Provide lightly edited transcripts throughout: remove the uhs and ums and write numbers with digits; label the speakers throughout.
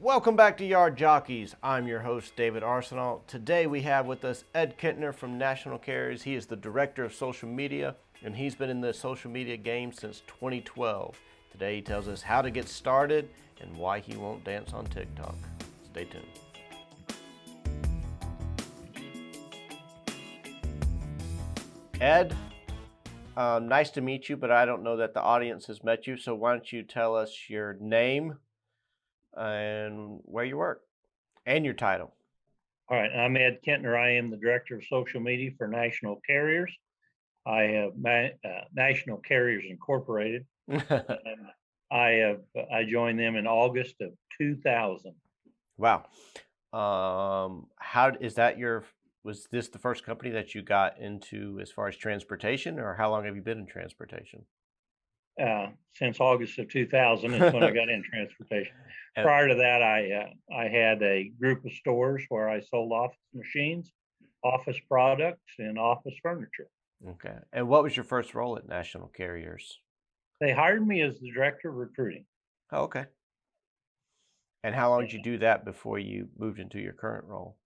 Speaker 1: Welcome back to Yard Jockeys. I'm your host, David Arsenal. Today we have with us Ed Kentner from National Carriage. He is the Director of Social Media, and he's been in the social media game since 2012. Today he tells us how to get started and why he won't dance on TikTok. Stay tuned. Ed, nice to meet you, but I don't know that the audience has met you, so why don't you tell us your name and where you work and your title.
Speaker 2: All right, I'm Ed Kentner. I am the Director of Social Media for National Carriers. I have National Carriers Incorporated, and I joined them in August of 2000.
Speaker 1: Wow. How is that was this the first company that you got into as far as transportation, or how long have you been in transportation?
Speaker 2: Since August of 2000 is when I got in transportation. Prior to that, I had a group of stores where I sold office machines, office products, and office furniture.
Speaker 1: Okay. And what was your first role at National Carriers?
Speaker 2: They hired me as the Director of Recruiting.
Speaker 1: Oh, okay. And how long did you do that before you moved into your current role?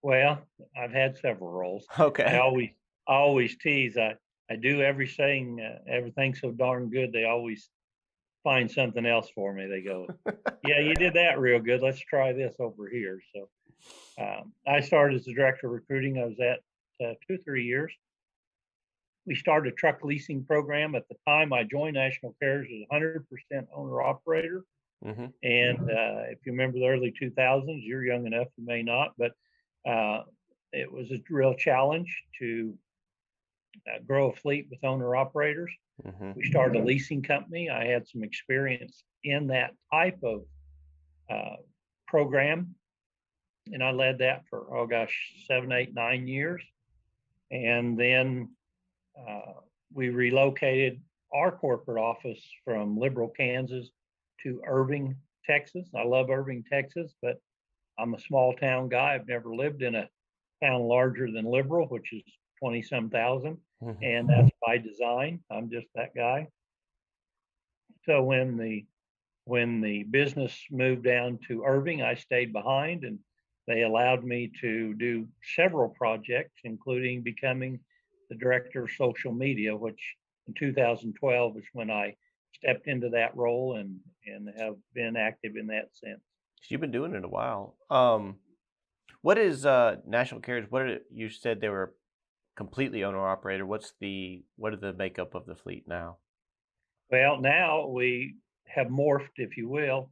Speaker 2: Well, I've had several roles.
Speaker 1: Okay.
Speaker 2: I always tease. I do everything so darn good. They always find something else for me. They go, "Yeah, you did that real good. Let's try this over here." So I started as the Director of Recruiting. I was at 2 or 3 years. We started a truck leasing program. At the time I joined National Carriage as 100% owner operator.
Speaker 1: Mm-hmm.
Speaker 2: And if you remember the early 2000s, you're young enough, you may not, but it was a real challenge to grow a fleet with owner operators.
Speaker 1: Mm-hmm.
Speaker 2: We started a leasing company. I had some experience in that type of program, and I led that for 7, 8, 9 years. And then we relocated our corporate office from Liberal, Kansas to Irving, Texas. I love Irving, Texas, but I'm a small town guy. I've never lived in a town larger than Liberal, which is 20-some thousand.
Speaker 1: Mm-hmm.
Speaker 2: And that's by design. I'm just that guy. So when the business moved down to Irving, I stayed behind, and they allowed me to do several projects, including becoming the Director of Social Media, which in 2012 is when I stepped into that role and have been active in that since.
Speaker 1: You've been doing it a while. What is National Carriage? You said they were completely owner operator. What is the makeup of the fleet now?
Speaker 2: Well, now we have morphed, if you will.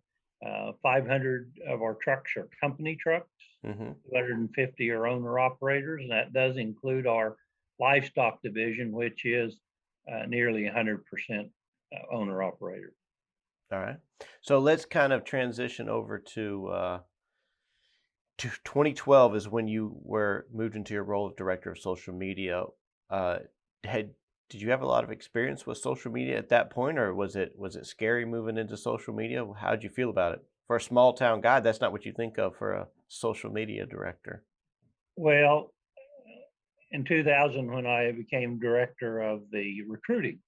Speaker 2: 500 of our trucks are company trucks. Mm-hmm. 250 are owner operators, and that does include our livestock division, which is nearly 100% owner operator.
Speaker 1: All right. So let's kind of transition over to 2012 is when you were moved into your role of Director of Social Media. Did you have a lot of experience with social media at that point, or was it scary moving into social media? How did you feel about it? For a small town guy, that's not what you think of for a social media director.
Speaker 2: Well, in 2000, when I became director of the recruiting,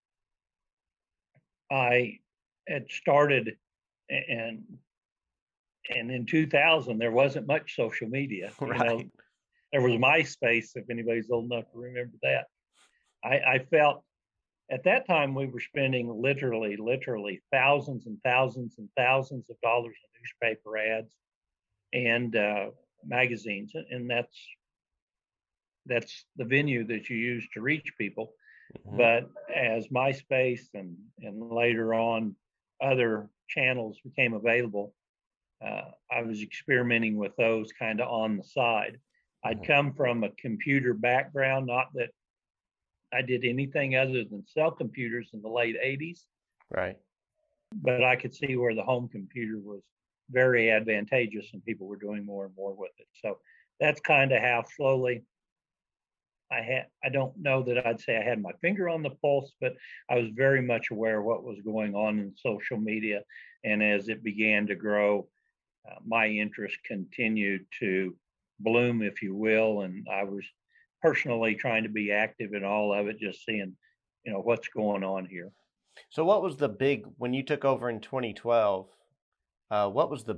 Speaker 2: I had started, and in 2000 there wasn't much social media.
Speaker 1: Right.
Speaker 2: There was MySpace, if anybody's old enough to remember that. I felt at that time we were spending literally thousands and thousands and thousands of dollars in newspaper ads and magazines, and that's the venue that you use to reach people. Mm-hmm. But as MySpace and later on other channels became available, I was experimenting with those kind of on the side. I'd come from a computer background, not that I did anything other than sell computers in the late 80s.
Speaker 1: Right.
Speaker 2: But I could see where the home computer was very advantageous and people were doing more and more with it. So that's kind of how slowly I don't know that I'd say I had my finger on the pulse, but I was very much aware of what was going on in social media. And as it began to grow, my interest continued to bloom, if you will. And I was personally trying to be active in all of it, just seeing, what's going on here.
Speaker 1: So what was when you took over in 2012, What was the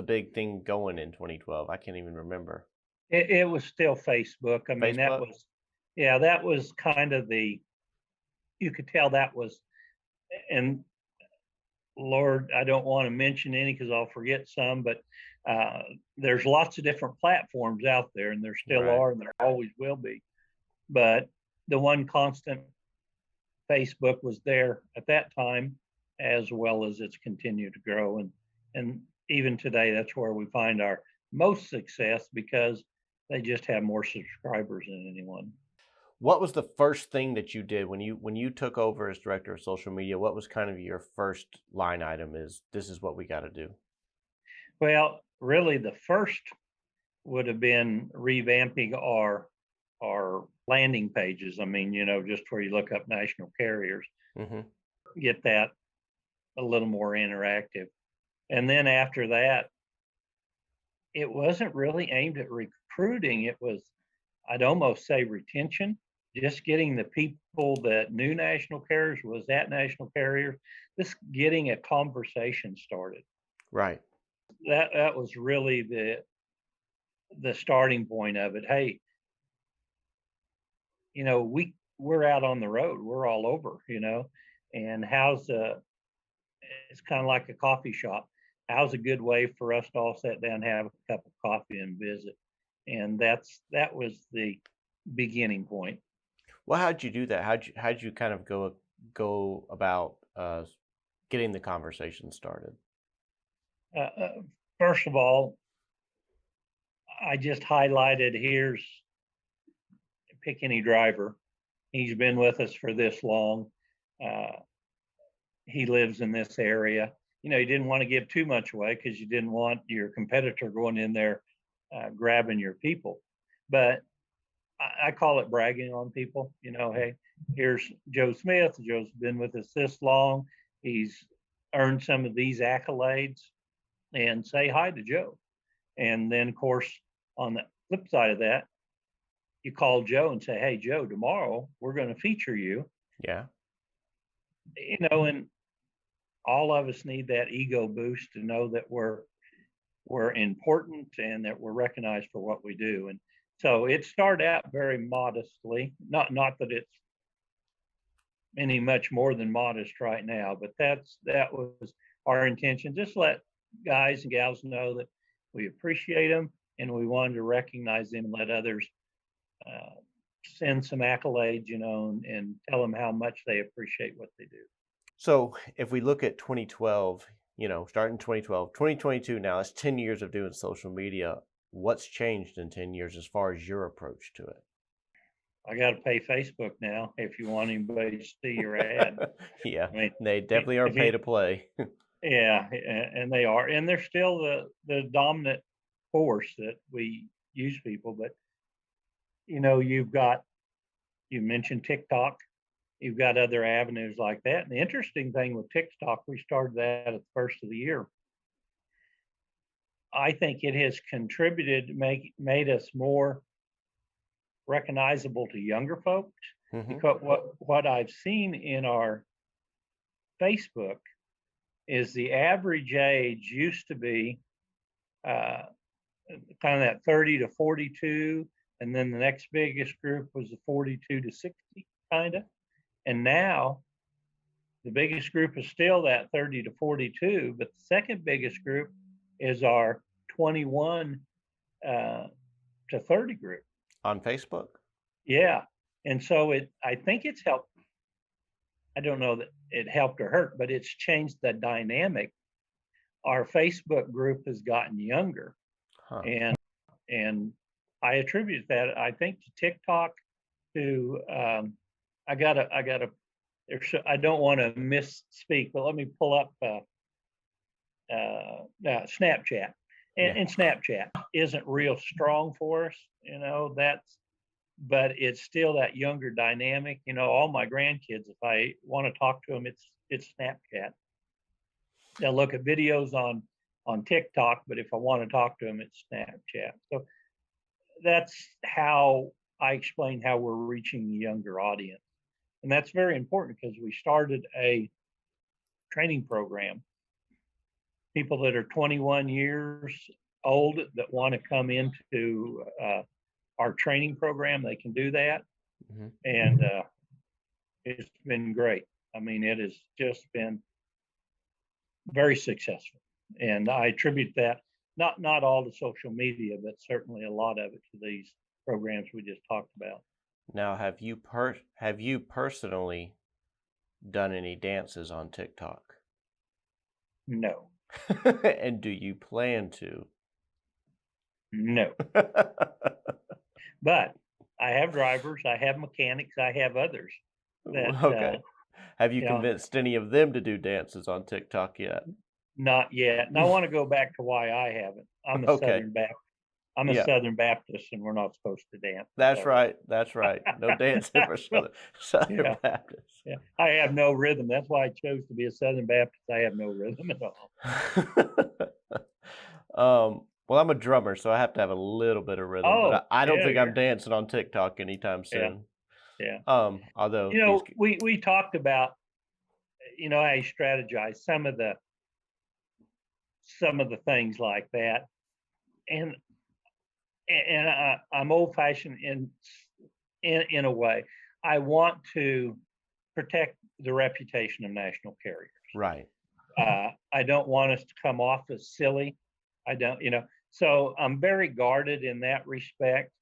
Speaker 1: big thing going in 2012? I can't even remember.
Speaker 2: It was still Facebook. I mean,
Speaker 1: Facebook?
Speaker 2: yeah, that was kind of you could tell that was, and Lord, I don't want to mention any because I'll forget some, but uh, there's lots of different platforms out there, and there still
Speaker 1: Right.
Speaker 2: are, and there always will be. But the one constant, Facebook, was there at that time, as well as it's continued to grow, and even today, that's where we find our most success because they just have more subscribers than anyone.
Speaker 1: What was the first thing that you did when you took over as director of social media? What was kind of your first line item is this is what we got to do?
Speaker 2: Well, really, the first would have been revamping our landing pages. I mean, just where you look up national carriers,
Speaker 1: Hmm.
Speaker 2: get that a little more interactive. And then after that, it wasn't really aimed at recruiting. It was, I'd almost say, retention, just getting the people that knew national carriers, was at national carriers, just getting a conversation started.
Speaker 1: Right.
Speaker 2: That was really the starting point of it. Hey, we're out on the road, we're all over, and it's kind of like a coffee shop. How's a good way for us to all sit down, have a cup of coffee, and visit? And that was the beginning point.
Speaker 1: Well, how'd you do that? How'd you kind of go about getting the conversation started?
Speaker 2: First of all, I just highlighted, here's, pick any driver. He's been with us for this long. Uh, he lives in this area. You didn't want to give too much away because you didn't want your competitor going in there grabbing your people. But I call it bragging on people. Hey, here's Joe Smith. Joe's been with us this long. He's earned some of these accolades, and say hi to Joe. And then, of course, on the flip side of that, you call Joe and say, hey, Joe, tomorrow we're going to feature you.
Speaker 1: Yeah.
Speaker 2: And all of us need that ego boost to know that we're important and that we're recognized for what we do. And so it started out very modestly, not that it's any much more than modest right now, but that was our intention. Just let guys and gals know that we appreciate them and we wanted to recognize them and let others uh, send some accolades, and tell them how much they appreciate what they do.
Speaker 1: So if we look at 2012, starting 2012, 2022 now, it's 10 years of doing social media. What's changed in 10 years as far as your approach to
Speaker 2: I got to pay Facebook now if you want anybody to see your ad.
Speaker 1: it? Yeah,
Speaker 2: I mean,
Speaker 1: they definitely are
Speaker 2: if
Speaker 1: pay
Speaker 2: you,
Speaker 1: to play.
Speaker 2: yeah, and they are, and they're still the dominant force that we use people. But you mentioned TikTok. You've got other avenues like that. And the interesting thing with TikTok, we started that at the first of the year. I think it has contributed, made us more recognizable to younger folks,
Speaker 1: Hmm.
Speaker 2: because what I've seen in our Facebook is the average age used to be uh, kind of that 30 to 42, and then the next biggest group was the 42 to 60 kind of. And now the biggest group is still that 30 to 42, but the second biggest group is our 21 uh, to 30 group.
Speaker 1: On Facebook?
Speaker 2: Yeah. And so I think it's helped. I don't know that it helped or hurt, but it's changed the dynamic. Our Facebook group has gotten younger,
Speaker 1: Huh.
Speaker 2: and I attribute that, I think, to TikTok, to I gotta I don't want to misspeak, but let me pull up Snapchat.
Speaker 1: Yeah.
Speaker 2: And Snapchat isn't real strong for us, but it's still that younger dynamic. All my grandkids, if I want to talk to them, it's Snapchat. They'll look at videos on TikTok, but if I want to talk to them, it's Snapchat. So that's how I explain how we're reaching the younger audience. And that's very important because we started a training program people that are 21 years old that want to come into our training program, they can do that.
Speaker 1: Mm-hmm.
Speaker 2: And it's been great. I mean, it has just been very successful. And I attribute that not all to social media, but certainly a lot of it to these programs we just talked about.
Speaker 1: Now, have you personally done any dances on TikTok?
Speaker 2: No.
Speaker 1: And do you plan to?
Speaker 2: No. But I have drivers, I have mechanics, I have others that
Speaker 1: Okay. Have you
Speaker 2: you know,
Speaker 1: convinced any of them to do dances on TikTok yet?
Speaker 2: not yet. And I want to go back to why I haven't. I'm a
Speaker 1: Okay.
Speaker 2: Southern Baptist. I'm a
Speaker 1: Yeah.
Speaker 2: Southern Baptist, and we're not supposed to dance.
Speaker 1: That's right. That's right. No dancing for Southern
Speaker 2: Yeah.
Speaker 1: Baptists.
Speaker 2: Yeah, I have no rhythm. That's why I chose to be a Southern Baptist. I have no rhythm at all.
Speaker 1: Well, I'm a drummer, so I have to have a little bit of rhythm,
Speaker 2: Oh,
Speaker 1: but I don't
Speaker 2: yeah,
Speaker 1: think I'm
Speaker 2: you're,
Speaker 1: dancing on TikTok anytime
Speaker 2: yeah,
Speaker 1: soon.
Speaker 2: yeah.
Speaker 1: Although
Speaker 2: You know, we talked about, how you strategize some of the things like that, and I'm old fashioned in a way. I want to protect the reputation of national carriers.
Speaker 1: right.
Speaker 2: I don't want us to come off as silly. I don't, so I'm very guarded in that respect.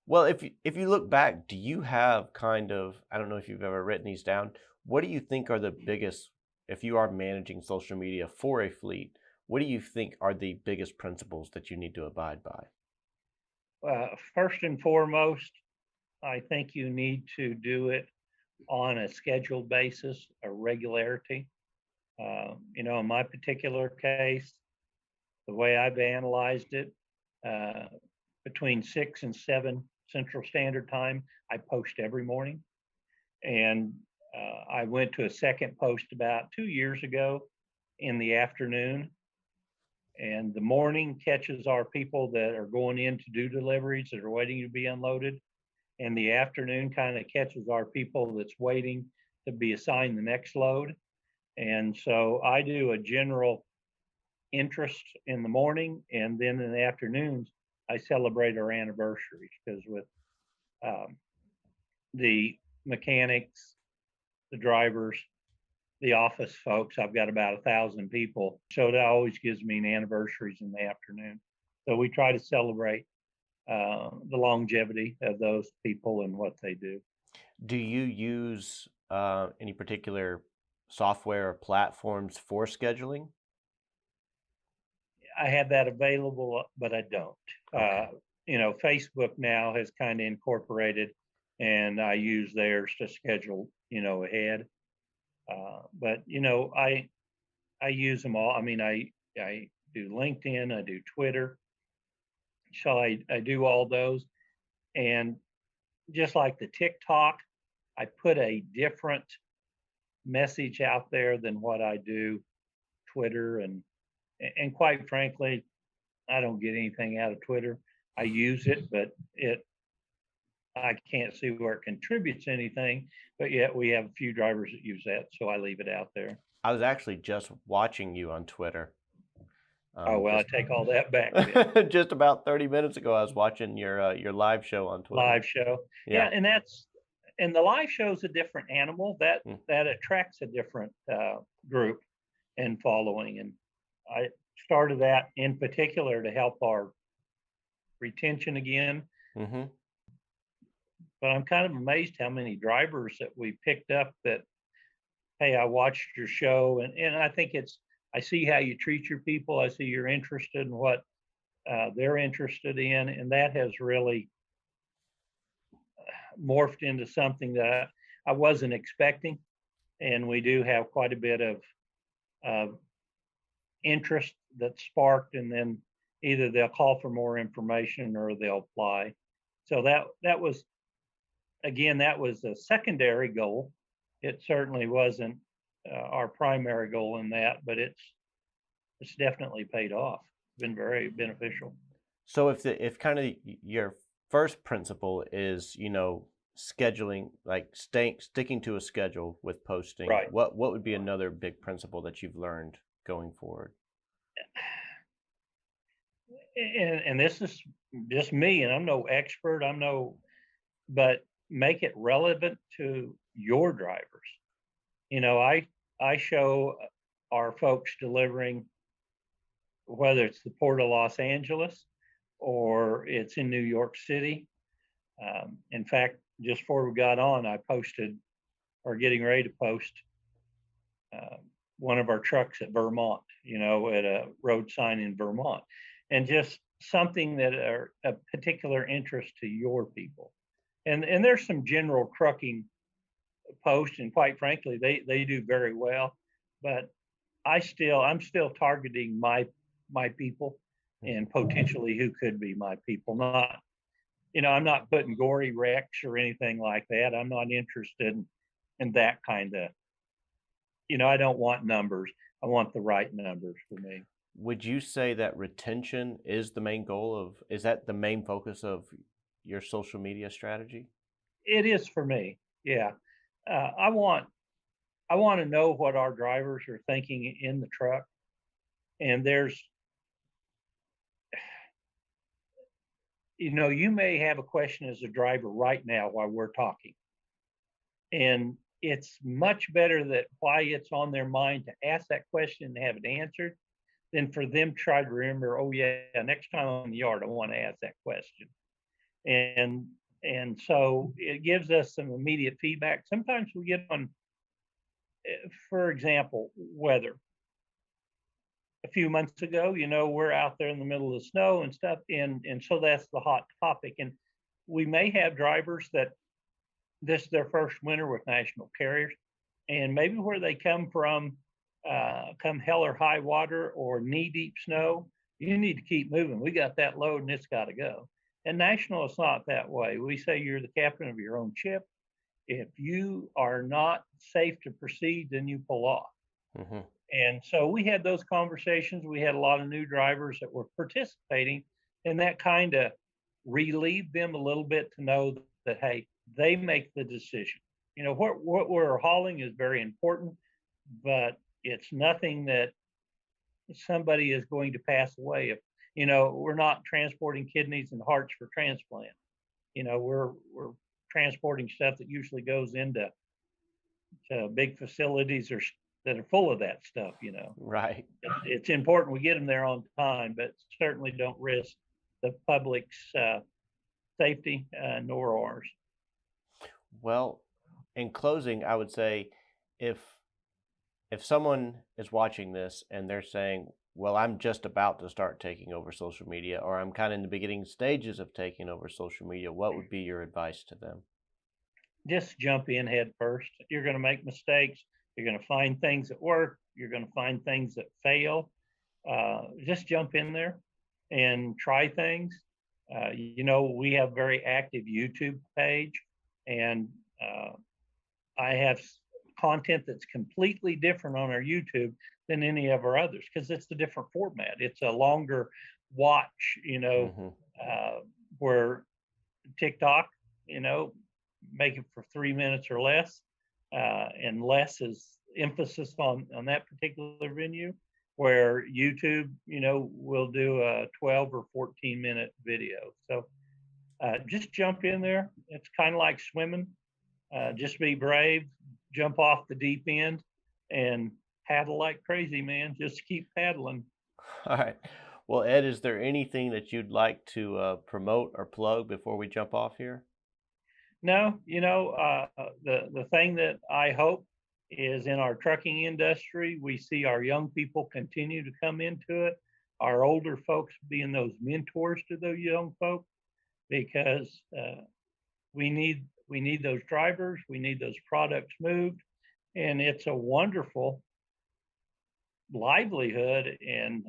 Speaker 1: Well, if you look back, do you have kind of, I don't know if you've ever written these down, what do you think are the biggest, if you are managing social media for a fleet, what do you think are the biggest principles that you need to abide by?
Speaker 2: First and foremost, I think you need to do it on a scheduled basis, a regularity. In my particular case, the way I've analyzed it, between 6 and 7 Central Standard Time, I post every morning. And I went to a second post about 2 years ago in the afternoon. And the morning catches our people that are going in to do deliveries that are waiting to be unloaded. And the afternoon kind of catches our people that's waiting to be assigned the next load. And so I do a general interest in the morning, and then in the afternoons, I celebrate our anniversaries, because with the mechanics, the drivers, the office folks, I've got about 1,000 people. So that always gives me an anniversaries in the afternoon. So we try to celebrate the longevity of those people and what they do.
Speaker 1: Do you use any particular software or platforms for scheduling?
Speaker 2: I have that available, but I don't.
Speaker 1: Okay.
Speaker 2: Facebook now has kind of incorporated, and I use theirs to schedule, ahead. But I use them all. I mean, I do LinkedIn, I do Twitter, so I do all those. And just like the TikTok, I put a different message out there than what I do Twitter, and quite frankly, I don't get anything out of Twitter. I use it, but I can't see where it contributes anything. But yet we have a few drivers that use that, so I leave it out there.
Speaker 1: I was actually just watching you on Twitter.
Speaker 2: Oh well, I take all that back then.
Speaker 1: Just about 30 minutes ago, I was watching your live show on Twitter.
Speaker 2: Live show, yeah, and the live show is a different animal that attracts a different group and following. And I started that in particular to help our retention again.
Speaker 1: Mm-hmm.
Speaker 2: But I'm kind of amazed how many drivers that we picked up that, hey, I watched your show, and I think I see how you treat your people. I see you're interested in what they're interested in, and that has really morphed into something that I wasn't expecting. And we do have quite a bit of interest that sparked, and then either they'll call for more information or they'll apply. So that was, again, that was a secondary goal. It certainly wasn't our primary goal in that, but it's definitely paid off. It's been very beneficial.
Speaker 1: So if kind of your first principle is, scheduling, like sticking to a schedule with posting,
Speaker 2: Right.
Speaker 1: what would be another big principle that you've learned going forward?
Speaker 2: and this is just me, and I'm no expert, but make it relevant to your drivers. I show our folks delivering, whether it's the Port of Los Angeles or it's in New York City. In fact, just before we got on, I posted, or getting ready to post, one of our trucks at Vermont, at a road sign in Vermont, and just something that are a particular interest to your people. And there's some general trucking posts, and quite frankly, they do very well. But I'm still targeting my people and potentially who could be my people. Not, I'm not putting gory wrecks or anything like that. I'm not interested in that kind of, I don't want numbers. I want the right numbers for me.
Speaker 1: Would you say that retention is the main is that the main focus of your social media strategy?
Speaker 2: It is for me. Yeah. I want to know what our drivers are thinking in the truck. And you may have a question as a driver right now while we're talking. And it's much better that why it's on their mind to ask that question and have it answered than for them to try to remember, oh yeah, next time I'm in the yard, I want to ask that question. And so it gives us some immediate feedback. Sometimes we get on, for example, weather. A few months ago, we're out there in the middle of the snow and stuff, and so that's the hot topic. And we may have drivers that this is their first winter with national carriers, and maybe where they come from, come hell or high water or knee-deep snow, you need to keep moving. We got that load and it's got to go. And national is not that way. We say you're the captain of your own ship. If you are not safe to proceed, then you pull off. Mm-hmm. And so we had those conversations. We had a lot of new drivers that were participating, and that kind of relieved them a little bit to know that, hey, they make the decision. What we're hauling is very important, but it's nothing that somebody is going to pass away. If, we're not transporting kidneys and hearts for transplant. We're transporting stuff that usually goes into big facilities that are full of that stuff,
Speaker 1: Right.
Speaker 2: It's important we get them there on time, but certainly don't risk the public's safety nor ours.
Speaker 1: Well, in closing, I would say if someone is watching this and they're saying, well, I'm just about to start taking over social media, or I'm kind of in the beginning stages of taking over social media, what would be your advice to them?
Speaker 2: Just jump in head first. You're going to make mistakes. You're going to find things that work. You're going to find things that fail. Just jump in there and try things. We have a very active YouTube page, and I have content that's completely different on our YouTube than any of our others because it's a different format. It's a longer watch, mm-hmm. Where TikTok, make it for 3 minutes or less, and less is emphasis on that particular venue, where YouTube, will do a 12 or 14-minute video. So just jump in there. It's kind of like swimming. Just be brave, jump off the deep end, and paddle like crazy, man. Just keep paddling.
Speaker 1: All right. Well, Ed, is there anything that you'd like to promote or plug before we jump off here?
Speaker 2: No, the thing that I hope is in our trucking industry, we see our young people continue to come into it, our older folks being those mentors to those young folks, because we need those drivers, we need those products moved, and it's a wonderful livelihood, and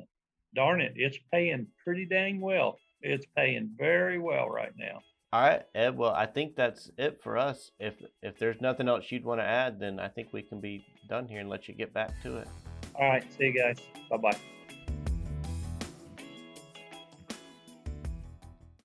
Speaker 2: darn it, it's paying pretty dang well. It's paying very well right now.
Speaker 1: All right, Ed, well, I think that's it for us. If there's nothing else you'd want to add, then I think we can be done here and let you get back to it.
Speaker 2: All right, see you guys. Bye-bye.